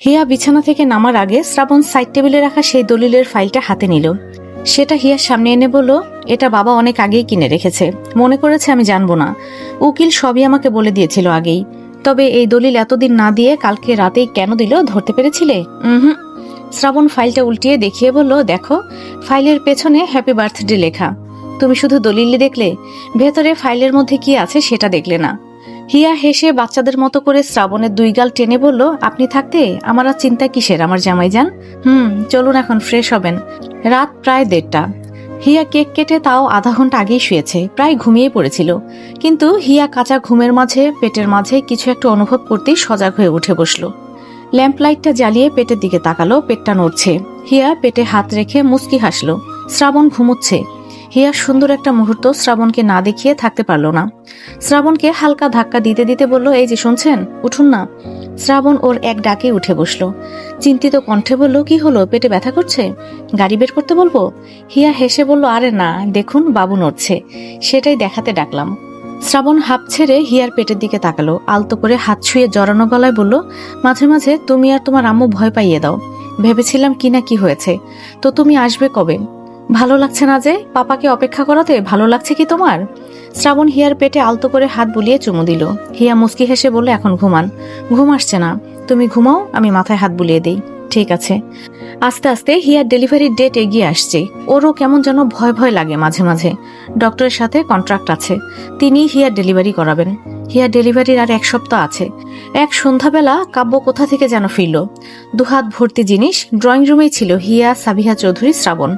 হিয়া বিছানা থেকে নামার আগে শ্রাবণ সাইড টেবিলে রাখা সেই দলিলের ফাইলটা হাতে নিল। সেটা হিয়ার সামনে এনে বলল, এটা বাবা অনেক আগেই কিনে রেখেছে, মনে করেছে আমি জানবো না। উকিল সবই আমাকে বলে দিয়েছিল আগেই। তবে এই দলিল এতদিন না দিয়ে কালকে রাতেই কেন দিল ধরতে পেরেছিলে? হুম। শ্রাবণ ফাইলটা উল্টিয়ে দেখিয়ে বলল, দেখো, ফাইলের পেছনে হ্যাপি বার্থডে লেখা। তুমি শুধু দলিলে দেখলে, ভেতরে ফাইলের মধ্যে কি আছে সেটা দেখলে না। হিয়া হেসে বাচ্চাদের মতো করে শ্রাবণের দুই গাল টেনে বলল, আপনি থাকতে আমার আর চিন্তা কিসের আমার জামাই যান। চলুন এখন ফ্রেশ হবেন। রাত প্রায় 1:30। হিয়া কেক কেটে তাও আধা ঘন্টা আগেই শুয়েছে, প্রায় ঘুমিয়ে পড়েছিল। কিন্তু হিয়া কাঁচা ঘুমের মাঝে পেটের মাঝে কিছু একটা অনুভব করতেই সজাগ হয়ে উঠে বসল। ল্যাম্প লাইটটা জ্বালিয়ে পেটের দিকে তাকালো, পেটটা নড়ছে। হিয়া পেটে হাত রেখে মুচকি হাসল। শ্রাবণ ঘুমোচ্ছে। হিয়া সুন্দর একটা মুহূর্ত শ্রাবণকে না দেখিয়ে থাকতে পারল না। শ্রাবণকে হালকা ধাক্কা দিতে দিতে বলল, এই যে শুনছেন, উঠুন না। শ্রাবণ ওর এক ডাকে উঠে বসল। চিন্তিত কণ্ঠে বলল, কি হলো, পেটে ব্যথা করছে? গাড়ি বের করতে বলবো? হিয়া হেসে বলল, আরে না, দেখুন বাবু নড়ছে, সেটাই দেখাতে ডাকলাম। শ্রাবণ হাঁপ ছেড়ে হিয়ার পেটের দিকে তাকালো, আলতো করে হাত ছুঁয়ে জড়ানো গলায় বলল, মাঝে মাঝে তুমি আর তোমার আম্মু ভয় পাইয়ে দাও। ভেবেছিলাম কি না কি হয়েছে, তো তুমি আসবে কবে? ভালো লাগছে না যে পাপাকে অপেক্ষা করাতে? ভালো লাগছে কি তোমার? শ্রাবণ হিয়ার পেটে আলতো করে হাত বুলিয়ে চুমু দিল। হিয়া মুচকি হেসে বলল, এখন ঘুমান। ঘুম আসছে না? তুমি ঘুমাও, আমি মাথায় হাত বুলিয়ে দেই। ঠিক আছে। আস্তে আস্তে হিয়ার ডেলিভারির ডেট এগিয়ে আসছে। ওরও কেমন যেন ভয় ভয় লাগে মাঝে মাঝে। ডক্টরের সাথে কন্ট্রাক্ট আছে, তিনি হিয়ার ডেলিভারি করাবেন। হিয়ার ডেলিভারির আর 1 সপ্তাহ আছে। এক সন্ধ্যাবেলা কাব্য কোথা থেকে যেন ফিরল। দুহাত ভর্তি জিনিস। ড্রয়িং রুমেই ছিল হিয়া, সাবিহা চৌধুরী, শ্রাবণ।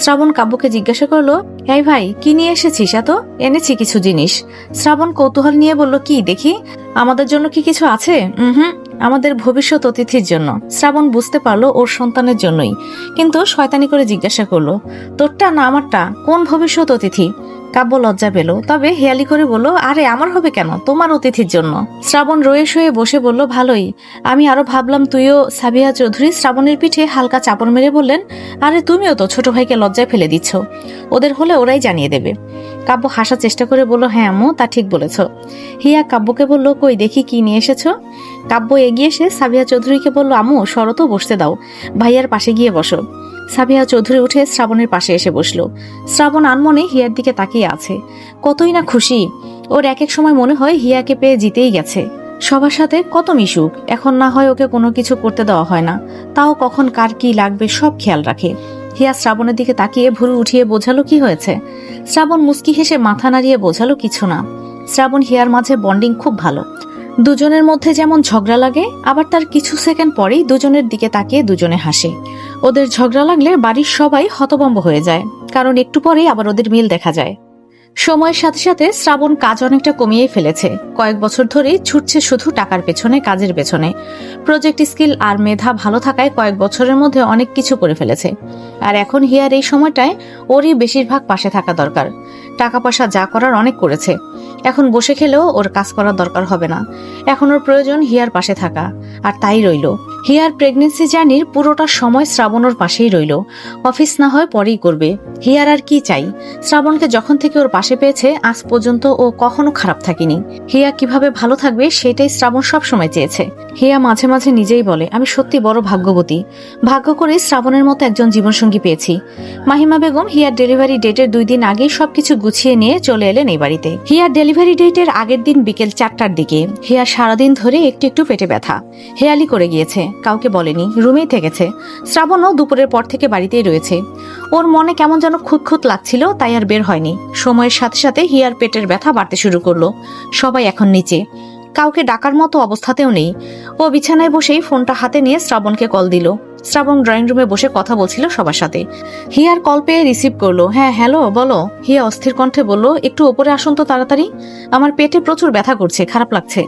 শ্রাবণ কাব্যকে জিজ্ঞাসা করলো, এই ভাই, কি নিয়ে এসেছিস এত? এনেছি কিছু জিনিস। শ্রাবণ কৌতূহল নিয়ে বলল, কি দেখি। আমাদের জন্য কি কিছু আছে? আমাদের ভবিষ্যৎ অতিথির জন্য। শ্রাবণ বুঝতে পারলো ওর সন্তানের জন্যই, কিন্তু শয়তানি করে জিজ্ঞাসা করলো, তোরটা না আমারটা? কোন ভবিষ্যৎ অতিথি? কাব্য লজ্জা পেল, তবে হেয়ালি করে বলল, আরে আমার হবে কেন, তোমার অতিথির জন্য। শ্রাবণ রয়ে শুয়ে বসে বলল, ভালোই। আমি আরো ভাবলাম তুইও। সাবিহা চৌধুরী শ্রাবণের পিঠে হালকা চাপড় মেরে বললেন, আরে তুমিও তো ছোট ভাইকে লজ্জায় ফেলে দিচ্ছ, ওদের হলে ওরাই জানিয়ে দেবে। কাব্য হাসার চেষ্টা করে বলল, হ্যাঁ আম্মু, তা ঠিক বলেছ। হিয়া কাব্যকে বলল, কই দেখি কি নিয়ে এসেছো। কাব্য এগিয়ে এসে সাবিহা চৌধুরীকে বলল, আম্মু সরো তো, বসতে দাও, ভাইয়ার পাশে গিয়ে বসো। সাবিহা চৌধুরী উঠে শ্রাবণের পাশে এসে বসলো। শ্রাবণ আনমনে হিয়ার দিকে তাকিয়ে আছে। কতই না খুশি ওর। এক এক সময় মনে হয় হিয়াকে পেয়ে জিতেই গেছে। সবার সাথে কত মিশুক, এখন না হয় ওকে কোনো কিছু করতে দেওয়া হয় না, তাও কখন কার কি লাগবে সব খেয়াল রাখে। হিয়া শ্রাবণের দিকে তাকিয়ে ভুরু উঠিয়ে বোঝালো, কি হয়েছে? শ্রাবণ মুচকি হেসে মাথা নাড়িয়ে বোঝালো, কিছু না। শ্রাবণ হিয়ার মাঝে বন্ডিং খুব ভালো। দুজনের মধ্যে যেমন ঝগড়া লাগে, আবার তার কিছু সেকেন্ড পরেই দুজনের দিকে তাকিয়ে দুজনে হাসে। ওদের ঝগড়া লাগলে বাড়ির সবাই হতভম্ব হয়ে যায়, কারণ একটু পরেই আবার ওদের মিল দেখা যায়। সময়ের সাথে সাথে শ্রাবণ কাজ অনেকটা কমিয়ে ফেলেছে। কয়েক বছর ধরেই ছুটছে শুধু টাকার পেছনে, কাজের পেছনে। প্রজেক্ট স্কিল আর মেধা ভালো থাকায় কয়েক বছরের মধ্যে অনেক কিছু করে ফেলেছে। আর এখন হিয়ার এই সময়টায় ওরই বেশিরভাগ পাশে থাকা দরকার। টাকা পয়সা যা করার অনেক করেছে, এখন বসে খেলেও ওর কাজ করার দরকার হবে না। এখন ওর প্রয়োজন হিয়ার পাশে থাকা, আর তাই রইল। হিয়ার প্রেগনেন্সি জার্নির পুরোটা সময় শ্রাবণ ওর পাশেই রইল। অফিস না হয় পরেই করবে, হিয়ার আর কি চাই। শ্রাবণকে যখন থেকে ওর পাশে পেয়েছে আজ পর্যন্ত ও কখনো খারাপ থাকেনি। হিয়া কিভাবে ভালো থাকবে সেটাই শ্রাবণ সবসময় চেয়েছে। হিয়া মাঝে মাঝে নিজেই বলে, আমি সত্যি বড় ভাগ্যবতী, ভাগ্য করে শ্রাবণের মতো একজন জীবনসঙ্গী পেয়েছি। মাহিমা বেগম হিয়ার ডেলিভারি ডেটের 2 দিন আগেই সবকিছু গুছিয়ে নিয়ে চলে এলেন এই বাড়িতে। হিয়ার ডেলিভারি ডেটের আগের দিন বিকেল 4টার দিকে। হিয়া সারাদিন ধরে একটু একটু পেটে ব্যথা, হেয়ালি করে গিয়েছে, কাউকে বলেনি, রুমেই থেকেছে। শ্রাবণও দুপুরের পর থেকে বাড়িতেই রয়েছে। ওর মনে কেমন যেন খুঁতখুত লাগছিল, তাই আর বের হয়নি। সময়ের সাথে সাথে হিয়ার পেটের ব্যথা বাড়তে শুরু করলো। সবাই এখন নিচে, কাউকে ডাকার মতো অবস্থাতেও নেই। ও বিছানায় বসেই ফোনটা হাতে নিয়ে শ্রাবণকে কল দিল। শ্রাবণ ড্রয়িং রুমে বসে কথা বলছিল সবার সাথে। হিয়ার কল পেয়ে রিসিভ করলো। হ্যাঁ হ্যালো, বলো। হিয়া অস্থির কণ্ঠে বলল, একটু ওপরে আসুন তো তাড়াতাড়ি, আমার পেটে প্রচুর ব্যথা করছে, খারাপ লাগছে।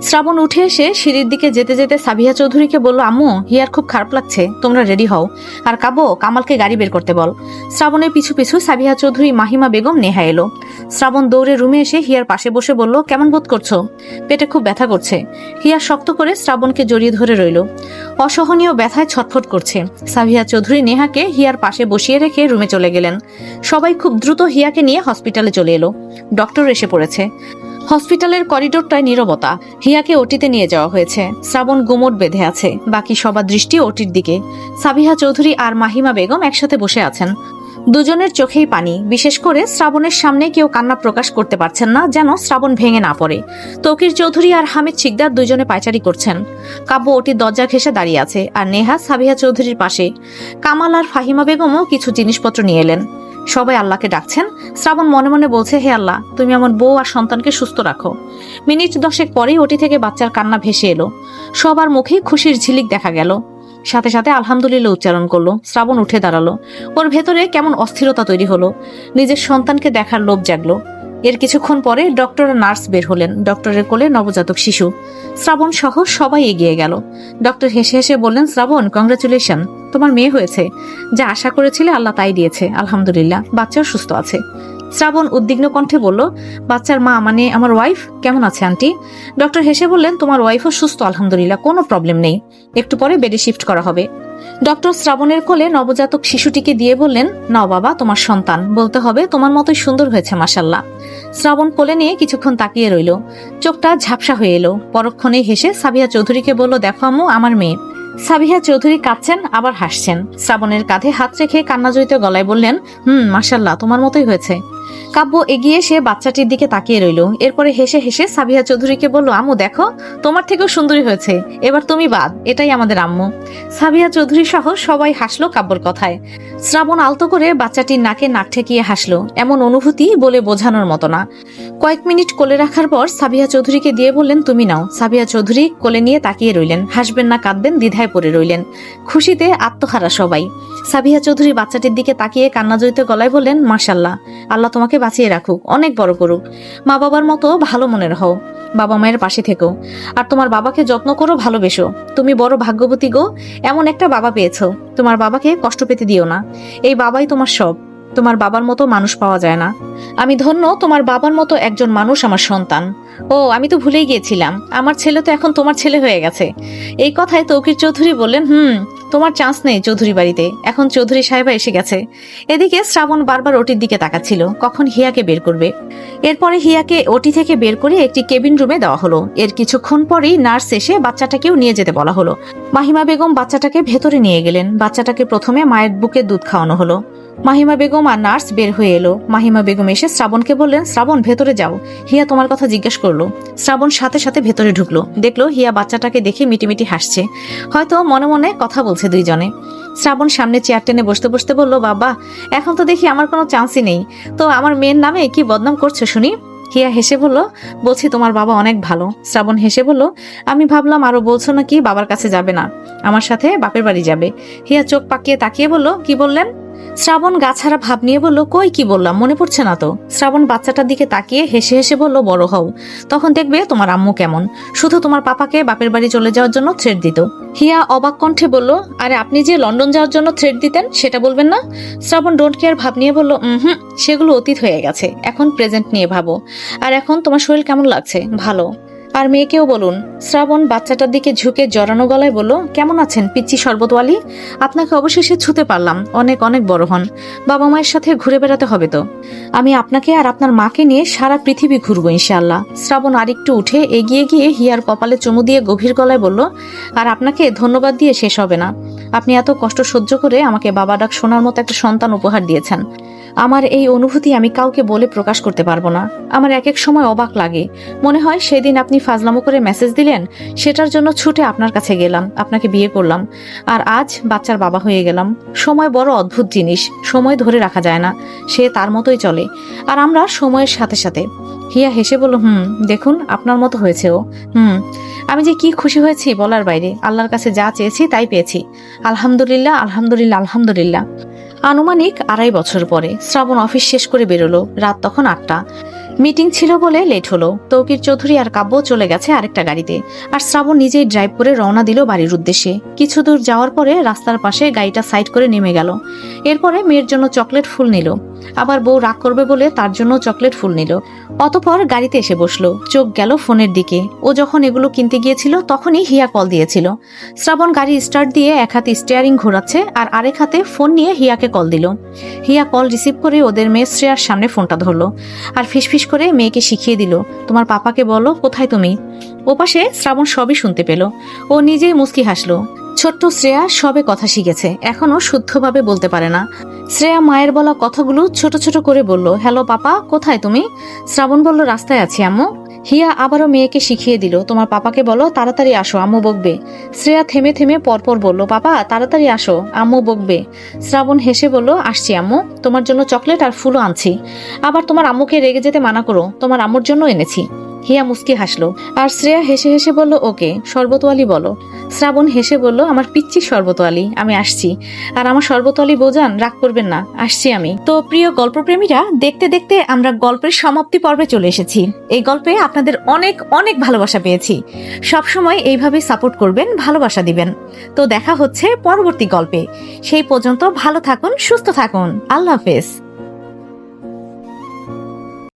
শ্রাবণ উঠে এসে সিঁড়ির দিকে যেতে যেতে সাবিহা চৌধুরীকে বলল, আম্মু হিয়ার খুব খারাপ লাগছে, তোমরা রেডি হও, আর কাব্য কামালকে গাড়ি বের করতে বল। শ্রাবণের পিছু পিছু সাবিহা চৌধুরী, মাহিমা বেগম, নেহা এলো। শ্রাবণ দৌড়ে রুমে এসে হিয়ার পাশে বসে বলল, কেমন বোধ করছো? পেটে খুব ব্যথা করছে। হিয়া শক্ত করে শ্রাবণকে জড়িয়ে ধরে রইল। অসহনীয় ব্যথায় ছটফট করছে। সাবিহা চৌধুরী নেহাকে হিয়ার পাশে বসিয়ে রেখে রুমে চলে গেলেন। সবাই খুব দ্রুত হিয়াকে নিয়ে হসপিটালে চলে এলো। ডক্টর এসে পড়েছে। হসপিটালের করিডোরটায় নীরবতা। হিয়াকে ওটিতে নিয়ে যাওয়া হয়েছে। শ্রাবণ গুমট বেঁধে আছে, বাকি সবার দৃষ্টি ওটির দিকে। সাবিহা চৌধুরী আর মাহিমা বেগম একসাথে বসে আছেন। দুজনের চোখেই পানি, বিশেষ করে শ্রাবণের সামনে কেউ কান্না প্রকাশ করতে পারছেন না, যেন শ্রাবণ ভেঙে না পড়ে। তৌকির চৌধুরী আর হামিদ শিকদার দুজনে পায়চারি করছেন। কাব্য ওটির দরজা ঘেঁষে দাঁড়িয়ে আছে, আর নেহা সাবিহা চৌধুরীর পাশে। কামাল আর ফাহিমা বেগমও কিছু জিনিসপত্র নিয়ে এলেন। সবাই আল্লাহকে ডাকছেন। শ্রাবণ মনে মনে বলছে, হে আল্লাহ, তুমি আমার বউ আর সন্তানকে সুস্থ রাখো। মিনিট 10 পরেই ওটি থেকে বাচ্চার কান্না ভেসে এলো। সবার মুখেই খুশির ঝিলিক দেখা গেল। সাথে সাথে আলহামদুলিল্লাহ উচ্চারণ করলো। শ্রাবণ উঠে দাঁড়ালো। ওর ভেতরে কেমন অস্থিরতা তৈরি হলো। নিজের সন্তানকে দেখার লোভ জাগলো। এর কিছুক্ষণ পরে ডক্টর আর নার্স বের হলেন। ডক্টরের কোলে নবজাতক শিশু। শ্রাবণ সহ সবাই এগিয়ে গেল। ডক্টর হেসে হেসে বললেন, শ্রাবণ, কংগ্রাচুলেশন, তোমার মেয়ে হয়েছে। যা আশা করেছিলে আল্লাহ তাই দিয়েছে, আলহামদুলিল্লাহ। বাচ্চাও সুস্থ আছে। শ্রাবণ উদ্বিগ্ন কণ্ঠে বলল, বাচ্চার মা মানে আমার ওয়াইফ কেমন আছে আন্টি? ডক্টর হেসে বললেন, তোমার ওয়াইফও সুস্থ আলহামদুলিল্লাহ, কোনো প্রবলেম নেই। একটু পরে বেডে শিফট করা হবে। ডক্টর শ্রাবণের কোলে নবজাতক শিশুটিকে দিয়ে বললেন, নাও বাবা, তোমার সন্তান। বলতে হবে তোমার মতোই সুন্দর হয়েছে মাশাল্লাহ। শ্রাবণ কোলে নিয়ে কিছুক্ষণ তাকিয়ে রইল। চোখটা ঝাপসা হয়ে এলো। পরক্ষণে হেসে সাবিহা চৌধুরীকে বলল, দেখো আম্মু, আমার মেয়ে। সাবিহা চৌধুরী কাঁদছেন আবার হাসছেন। শ্রাবণের কাঁধে হাত রেখে কান্নাজড়িত গলায় বললেন, মাশাল্লাহ, তোমার মতোই হয়েছে। কাব্য এগিয়ে এসে বাচ্চাটির দিকে তাকিয়ে রইল। এরপরে হেসে হেসে সাবিহা চৌধুরীকে বলল, আম্মু দেখো, তোমার থেকেও সুন্দরী হয়েছে, এবার তুমি বাদ, এটাই আমাদের আম্মু। সাবিহা চৌধুরী সহ সবাই হাসলো কাব্যর কথায়। শ্রাবণ আলতো করে বাচ্চাটির নাকে নাক ঠেকিয়ে হাসলো। এমন অনুভূতি বলে বোঝানোর মতো না। কয়েক মিনিট কোলে রাখার পর সাবিহা চৌধুরীকে দিয়ে বললেন, তুমি নাও। সাবিহা চৌধুরী কোলে নিয়ে তাকিয়ে রইলেন। হাসবেন না কাঁদবেন দ্বিধায় পড়ে রইলেন। খুশিতে আত্মহারা সবাই। সাবিহা চৌধুরী বাচ্চাটির দিকে তাকিয়ে কান্নাজড়িত গলায় বললেন, মাশাল্লাহ, আল্লাহ তোমাকে বাঁচিয়ে রাখুক, অনেক বড় করুক। মা বাবার মতো ভালো মনের হও, বাবা মায়ের পাশে থেকো, আর তোমার বাবাকে যত্ন করো, ভালোবেসো। তুমি বড় ভাগ্যবতী গো, এমন একটা বাবা পেয়েছো। তোমার বাবাকে কষ্ট পেতে দিও না। এই বাবাই তোমার সব। তোমার বাবার মতো মানুষ পাওয়া যায় না। আমি ধন্য, তোমার বাবার মতো একজন মানুষ আমার সন্তান। ও, আমি তো ভুলেই গিয়েছিলাম, আমার ছেলে তো এখন তোমার ছেলে হয়ে গেছে। এই কথায় তৌকির চৌধুরী বললেন, তোমার চান্স নেই চৌধুরী বাড়িতে, এখন চৌধুরী সাহেবা এসে গেছে। এদিকে শ্রাবণ বারবার ওটির দিকে তাকাচ্ছিল, কখন হিয়াকে বের করবে। এরপরে হিয়াকে ওটি থেকে বের করে একটি কেবিন রুমে দেওয়া হলো। এর কিছুক্ষণ পরেই নার্স এসে বাচ্চাটাকেও নিয়ে যেতে বলা হলো। মাহিমা বেগম বাচ্চাটাকে ভেতরে নিয়ে গেলেন। বাচ্চাটাকে প্রথমে মায়ের বুকে দুধ খাওয়ানো হলো। মাহিমা বেগম আর নার্স বের হয়ে এলো। মাহিমা বেগম এসে শ্রাবণকে বললেন, শ্রাবণ, ভেতরে যাও, হিয়া তোমার কথা জিজ্ঞেস করলো। শ্রাবণ সাথে সাথে ভেতরে ঢুকলো। দেখলো হিয়া বাচ্চাটাকে দেখে মিটিমিটি হাসছে, হয়তো মনে মনে কথা বলছে দুইজনে। শ্রাবণ সামনে চেয়ার টেনে বসতে বসতে বলল, বাবা, এখন তো দেখি আমার কোনো চান্সই নেই, তো আমার মেয়ের নামে কি বদনাম করছো শুনি? হিয়া হেসে বলল, বলছি তোমার বাবা অনেক ভালো। শ্রাবণ হেসে বলল, আমি ভাবলাম আরো বলছো নাকি বাবার কাছে যাবে না, আমার সাথে বাপের বাড়ি যাবে। হিয়া চোখ পাকিয়ে তাকিয়ে বলল, কি বললেন? শ্রাবণ গাছাড়া ভাব নিয়ে বলল, কই কি বললাম, মনে পড়ছে না তো। শ্রাবণ বাচ্চাটার দিকে তাকিয়ে হেসে হেসে বলল, বড় হও, তখন দেখবে তোমার আম্মু কেমন, শুধু তোমার পাপাকে বাপের বাড়ি চলে যাওয়ার জন্য থ্রেট দিত। হিয়া অবাক কণ্ঠে বলল, আরে আপনি যে লন্ডন যাওয়ার জন্য থ্রেট দিতেন সেটা বলবেন না? শ্রাবণ ডোন্ট কেয়ার ভাব নিয়ে বলল, সেগুলো অতীত হয়ে গেছে, এখন প্রেজেন্ট নিয়ে ভাবো। আর এখন তোমার শরীর কেমন লাগছে? ভালো। আর মেয়েকেও বলুন। শ্রাবণ বাচ্চাটার দিকে ঝুঁকে জড়ানো গলায় বলল, কেমন আছেন পিচ্চি শরবতওয়ালি? আপনাকে অবশেষে ছুতে পারলাম, অনেক অনেক বড় হন, বাবা মায়ের সাথে ঘুরে বেড়াতে হবে তো। আমি আপনাকে আর আপনার মাকে নিয়ে সারা পৃথিবী ঘুরবো ইনশাআল্লাহ। শ্রাবণ আরেকটু উঠে এগিয়ে গিয়ে হিয়ার কপালে চুমু দিয়ে গভীর গলায় বলল, আর আপনাকে ধন্যবাদ দিয়ে শেষ হবে না। আপনি এত কষ্ট সহ্য করে আমাকে বাবা ডাক শোনার মতো একটা সন্তান উপহার দিয়েছেন। আমার এই অনুভূতি আমি কাউকে বলে প্রকাশ করতে পারবো না। আমার এক এক সময় অবাক লাগে, মনে হয় সেদিন আপনি ফাজলামো করে মেসেজ দিলেন, সেটার জন্য ছুটে আপনার কাছে গেলাম, আপনাকে বিয়ে করলাম, আর আজ বাচ্চার বাবা হয়ে গেলাম। সময় বড় অদ্ভুত জিনিস, সময় ধরে রাখা যায় না, সে তার মতোই চলে, আর আমরা সময়ের সাথে সাথে। হিয়া হেসে বলল, দেখুন আপনার মতো হয়েছে ও। আমি যে কি খুশি হয়েছি বলার বাইরে। আল্লাহর কাছে যা চেয়েছি তাই পেয়েছি, আলহামদুলিল্লাহ, আলহামদুলিল্লাহ, আলহামদুলিল্লাহ। আনুমানিক 2.5 বছর পরে শ্রাবণ অফিস শেষ করে বেরোলো। রাত তখন 8টা। মিটিং ছিল বলে লেট হলো। তৌকির চৌধুরী আর কাব্য চলে গেছে আরেকটা গাড়িতে, আর শ্রাবণ নিজেই ড্রাইভ করে রওনা দিল বাড়ির উদ্দেশ্যে। কিছু দূর যাওয়ার পরে রাস্তার পাশে গাড়িটা সাইড করে নেমে গেল। এরপরে মেয়ের জন্য চকলেট ফুল নিল। আবার বউ রাগ করবে বলে তার জন্য চকলেট ফুল নিল। অতঃপর গাড়িতে এসে বসলো, চোখ গেল ফোনের দিকে। ও যখন এগুলো কিনতে গিয়েছিল তখনই হিয়া কল দিয়েছিল। শ্রাবণ গাড়ি স্টার্ট দিয়ে এক হাতে স্টিয়ারিং ঘোরাচ্ছে আর আরেক হাতে ফোন নিয়ে হিয়াকে কল দিল। হিয়া কল রিসিভ করে ওদের মেয়ে শ্রেয়ার সামনে ফোনটা ধরলো আর ফিসফিস করে মেয়েকে শিখিয়ে দিল, তোমার পাপাকে বলো কোথায় তুমি। ওপাশে শ্রাবণ সবই শুনতে পেল। ও নিজেই মুচকি হাসলো। ছোট্ট শ্রেয়া সবে কথা শিখেছে, এখনো শুদ্ধভাবে বলতে পারে না। শ্রেয়া মায়ের বলা কথাগুলো ছোট ছোট করে বলল, হ্যালো পাপা, কোথায় তুমি? শ্রাবণ বলল, রাস্তায় আছি আম্মু। হিয়া আবারও মেয়েকে শিখিয়ে দিল, তোমার পাপাকে বলো তাড়াতাড়ি আসো, আম্মু বকবে। শ্রেয়া থেমে থেমে পরপর বলল, পাপা তাড়াতাড়ি আসো, আম্মু বকবে। শ্রাবণ হেসে বলল, আসছি আম্মু, তোমার জন্য চকলেট আর ফুলও আনছি। আবার তোমার আম্মুকে রেগে যেতে মানা করো, তোমার আম্মুর জন্য এনেছি। হিয়া মুস্কি হাসলো আর শ্রেয়া হেসে হেসে বলল, ওকে, শরবতওয়ালি বলো। শ্রাবণ হেসে বলল, আমার পিচ্ছি শরবতওয়ালি, আমি আসছি। আর আমার শরবতওয়ালি বোঝান, রাগ করবেন না, আসছি আমি। তো প্রিয় গল্পপ্রেমীরা, দেখতে দেখতে আমরা গল্পের সমাপ্তি পর্বে চলে এসেছি। এই গল্পে আপনাদের অনেক অনেক ভালোবাসা পেয়েছি। সবসময় এইভাবে সাপোর্ট করবেন, ভালোবাসা দিবেন। তো দেখা হচ্ছে পরবর্তী গল্পে। সেই পর্যন্ত ভালো থাকুন, সুস্থ থাকুন। আল্লাহ হাফেজ।